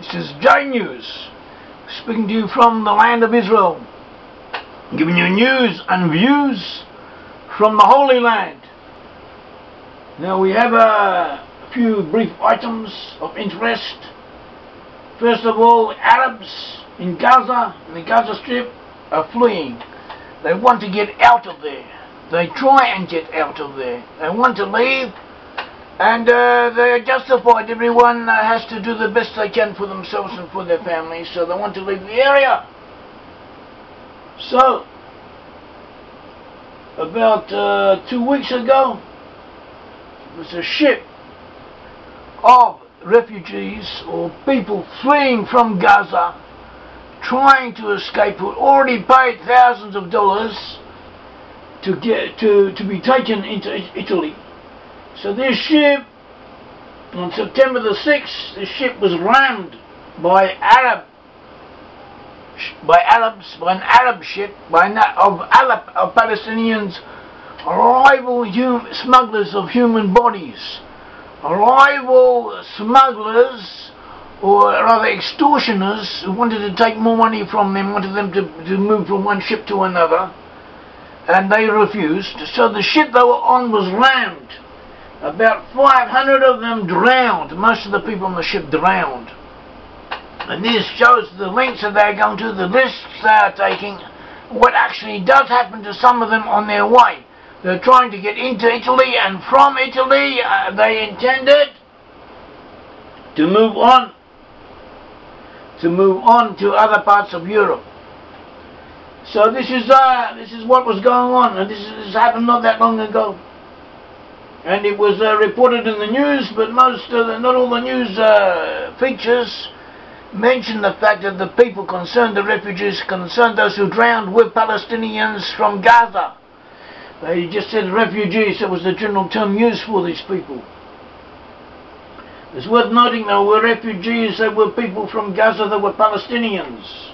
This is JNews, speaking to you from the land of Israel, giving you news and views from the Holy Land. Now we have a few brief items of interest. First of all, Arabs in Gaza, in the Gaza Strip, are fleeing. They want to get out of there. They try and get out of there. They want to leave, and they're justified. Everyone has to do the best they can for themselves and for their families, so they want to leave the area. So, about 2 weeks ago, there was a ship of refugees or people fleeing from Gaza, trying to escape, who already paid thousands of dollars to be taken into Italy. So this ship, on September the 6th, this ship was rammed by an Arab ship, of Palestinians, rival smugglers of human bodies, rival smugglers, or rather extortioners, who wanted to take more money from them, wanted them to move from one ship to another, and they refused. So the ship they were on was rammed. About 500 of them drowned. Most of the people on the ship drowned. And this shows the lengths that they're going to, the risks they are taking, what actually does happen to some of them on their way. They're trying to get into Italy, and from Italy they intended to move on to other parts of Europe. So this is what was going on, and this happened not that long ago. And it was reported in the news, but not all the news features mention the fact that the people concerned, the refugees concerned, those who drowned, were Palestinians from Gaza. They just said refugees. That was the general term used for these people. It's worth noting there were refugees, they were people from Gaza, they were Palestinians.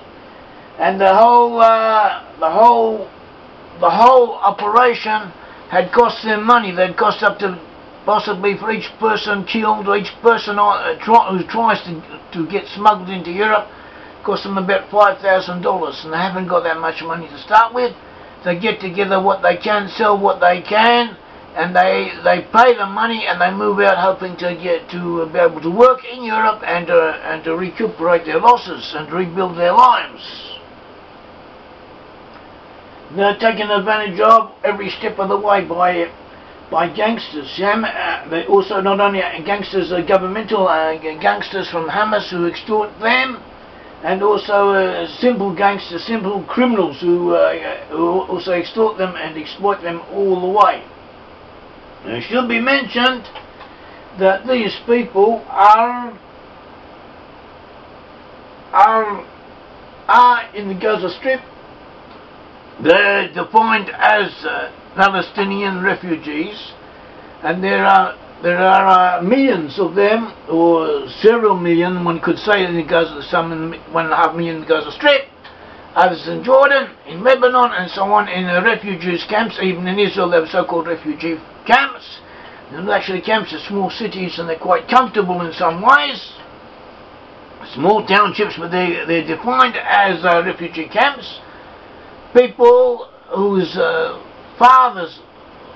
And the whole operation had cost them money. They'd cost up to, possibly for each person killed, or each person who tries to get smuggled into Europe, cost them about $5,000, and they haven't got that much money to start with. They get together what they can, sell what they can, and they pay the money, and they move out hoping to be able to work in Europe and to recuperate their losses and rebuild their lives. They're taken advantage of every step of the way by gangsters. They also, not only gangsters, governmental gangsters from Hamas who extort them, and also simple gangsters, simple criminals who also extort them and exploit them all the way. It should be mentioned that these people are in the Gaza Strip. They're defined as Palestinian refugees, and there are millions of them, or several million, one could say, in the Gaza, some 1.5 million in the Gaza Strip, others in Jordan, in Lebanon, and so on, in the refugees camps. Even in Israel they have so-called refugee camps. They're not actually camps, they're small cities, and they're quite comfortable in some ways. Small townships, but they're defined as refugee camps. People whose fathers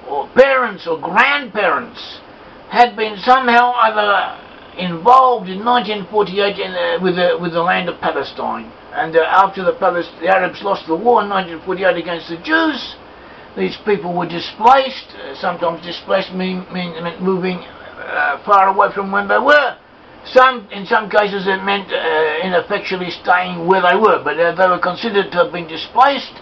or parents or grandparents had been somehow either involved in 1948 with the land of Palestine, and after the Arabs lost the war in 1948 against the Jews, these people were displaced. Sometimes displaced meant moving far away from where they were. In some cases it meant ineffectually staying where they were, but they were considered to have been displaced,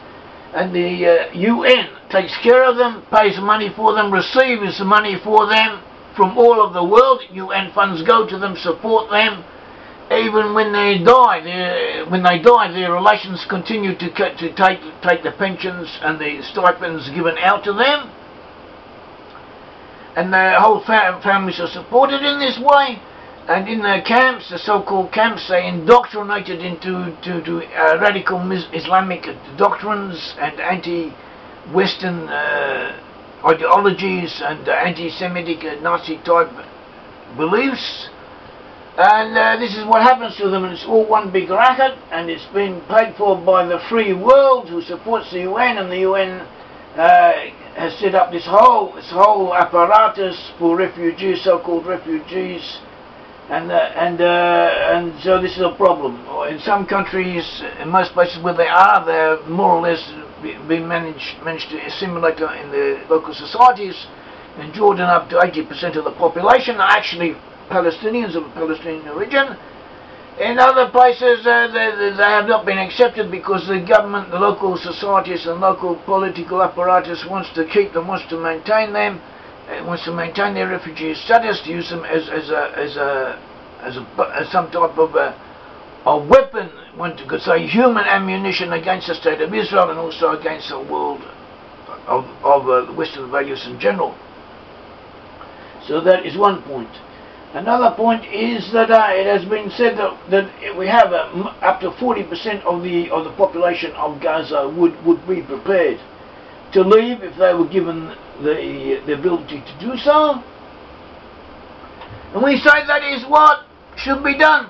and the UN takes care of them, pays money for them, receives money for them from all of the world. UN funds go to them, support them. Even when they die, their relations continue to take the pensions and the stipends given out to them, and their whole families are supported in this way. And in their camps, the so-called camps, they indoctrinated into radical Islamic doctrines and anti-Western ideologies and anti-Semitic Nazi-type beliefs. And this is what happens to them, and it's all one big racket, and it's been paid for by the free world who supports the UN, and the UN has set up this whole apparatus for refugees, so-called refugees, and so this is a problem. In some countries, in most places where they're more or less been managed to assimilate in the local societies. In Jordan, up to 80% of the population are actually Palestinians of Palestinian origin. In other places, they have not been accepted because the government, the local societies and local political apparatus wants to keep them, wants to maintain them, wants to maintain their refugee status, to use them as some type of a weapon, one could say human ammunition against the state of Israel and also against the world of Western values in general. So that is one point. Another point is that it has been said that we have up to 40% of the population of Gaza would be prepared to leave if they were given the ability to do so. And we say that is what should be done.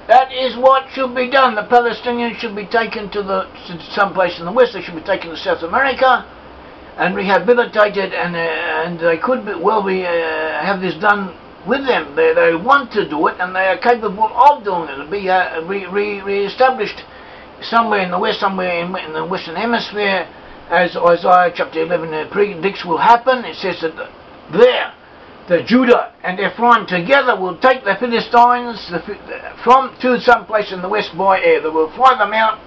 That is what should be done. The Palestinians should be taken to some place in the West. They should be taken to South America and rehabilitated, and they could have this done with them. They want to do it, and they are capable of doing it. It'll be re-established somewhere in the West, somewhere in the Western Hemisphere, as Isaiah chapter 11 predicts will happen. It says that there, the Judah and Ephraim together will take the Philistines to some place in the West by air. They will fly them out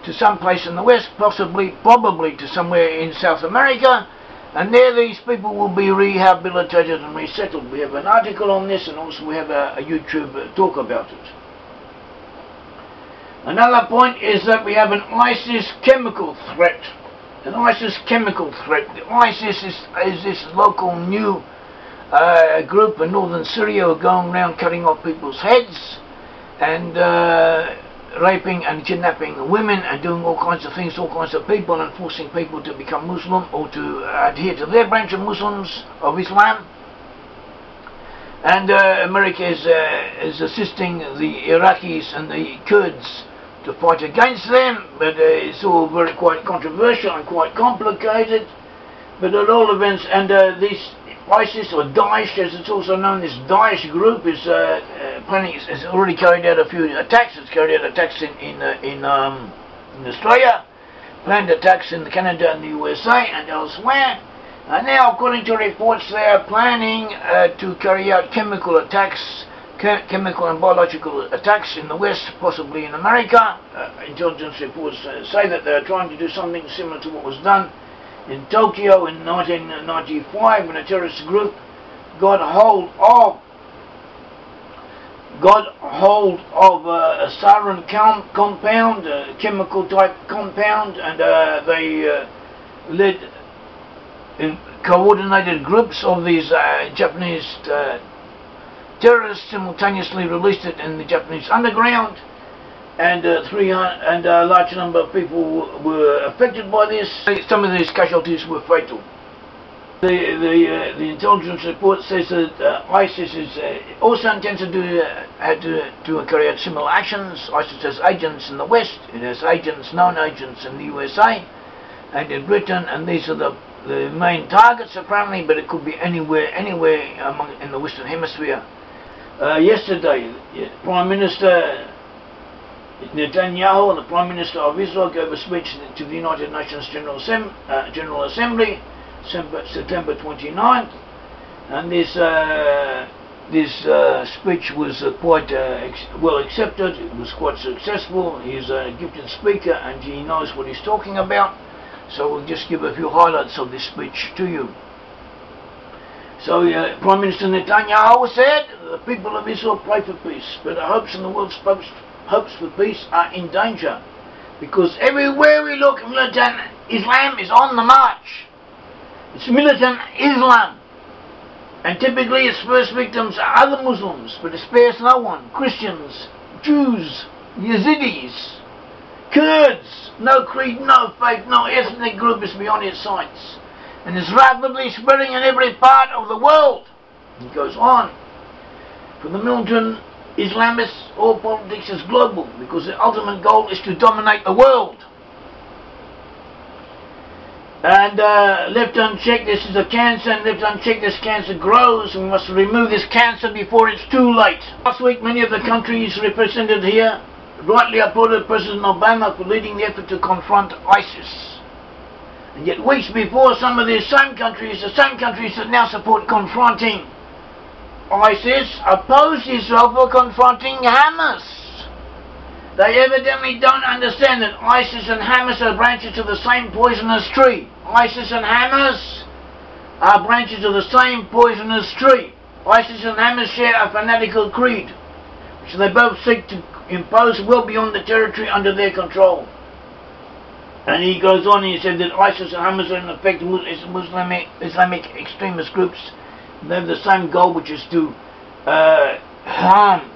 to some place in the West, probably to somewhere in South America, and there these people will be rehabilitated and resettled. We have an article on this, and also we have a YouTube talk about it. Another point is that we have an ISIS chemical threat. An ISIS chemical threat. The ISIS is this local new group in northern Syria who are going around cutting off people's heads and raping and kidnapping women and doing all kinds of things, all kinds of people, and forcing people to become Muslim or to adhere to their branch of Muslims, of Islam. And America is assisting the Iraqis and the Kurds to fight against them, but it's all quite controversial and quite complicated. But at all events, and this ISIS, or Daesh as it's also known, this Daesh group is has already carried out a few attacks. It's carried out attacks in Australia, planned attacks in Canada and the USA and elsewhere. And now, according to reports, they are planning to carry out chemical attacks, chemical and biological attacks in the West, possibly in America. Intelligence reports say that they are trying to do something similar to what was done in Tokyo in 1995 when a terrorist group got hold of a sarin compound, a chemical type compound, and they led in coordinated groups of these Japanese terrorists, simultaneously released it in the Japanese underground, and a large number of people were affected by this. Some of these casualties were fatal. The intelligence report says that ISIS also intends to carry out similar actions. ISIS has agents in the West, it has agents, known agents in the USA and in Britain, and these are the main targets apparently, but it could be anywhere in the Western Hemisphere. Yesterday, Prime Minister Netanyahu, the Prime Minister of Israel, gave a speech to the United Nations General Assembly, September 29th, and this speech was quite well accepted. It was quite successful. He's a gifted speaker and he knows what he's talking about. So we'll just give a few highlights of this speech to you. So Prime Minister Netanyahu said, "The people of Israel pray for peace, but our hopes in the world's hopes for peace are in danger, because everywhere we look, militant Islam is on the march. It's militant Islam, and typically its first victims are other Muslims, but it spares no one: Christians, Jews, Yazidis, Kurds. No creed, no faith, no ethnic group is beyond its sights, and is rapidly spreading in every part of the world." He goes on, "For the militant Islamists, all politics is global, because the ultimate goal is to dominate the world. And left unchecked, this is a cancer, and left unchecked, this cancer grows. We must remove this cancer before it's too late. Last week, many of the countries represented here rightly applauded President Obama for leading the effort to confront ISIS. And yet weeks before, some of these same countries, the same countries that now support confronting ISIS, opposed Israel for confronting Hamas. They evidently don't understand that ISIS and Hamas are branches of the same poisonous tree. ISIS and Hamas are branches of the same poisonous tree. ISIS and Hamas share a fanatical creed, which they both seek to impose well beyond the territory under their control. And he goes on, he said that ISIS and Hamas are in effect Islamic extremist groups. They have the same goal, which is to harm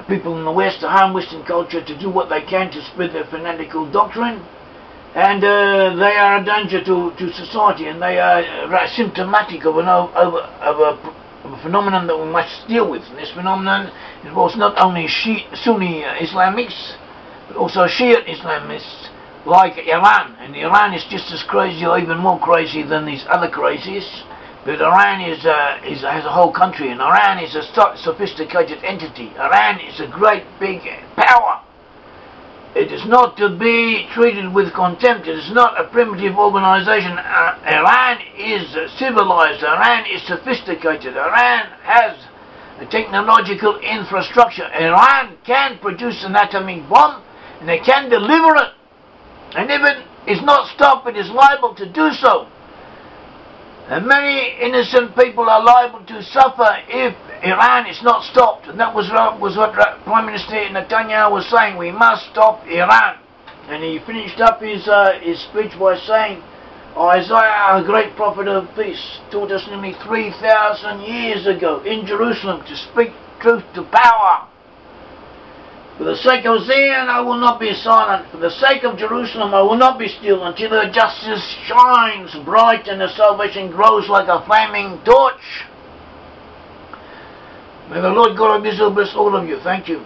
people in the West, to harm Western culture, to do what they can to spread their fanatical doctrine. And they are a danger to society, and they are symptomatic of a phenomenon that we must deal with. And this phenomenon involves not only Sunni Islamics, but also Shia Islamists like Iran. And Iran is just as crazy, or even more crazy than these other crazies. But Iran has a whole country, and Iran is a sophisticated entity. Iran is a great big power. It is not to be treated with contempt. It is not a primitive organization. Iran is civilized. Iran is sophisticated. Iran has a technological infrastructure. Iran can produce an atomic bomb, and they can deliver it. And if it is not stopped, it is liable to do so. And many innocent people are liable to suffer if Iran is not stopped. And that was what Prime Minister Netanyahu was saying. We must stop Iran. And he finished up his speech by saying, Isaiah, a great prophet of peace, taught us nearly 3,000 years ago in Jerusalem to speak truth to power. For the sake of Zion, I will not be silent. For the sake of Jerusalem, I will not be still until her justice shines bright and her salvation grows like a flaming torch. May the Lord God of Israel bless all of you. Thank you.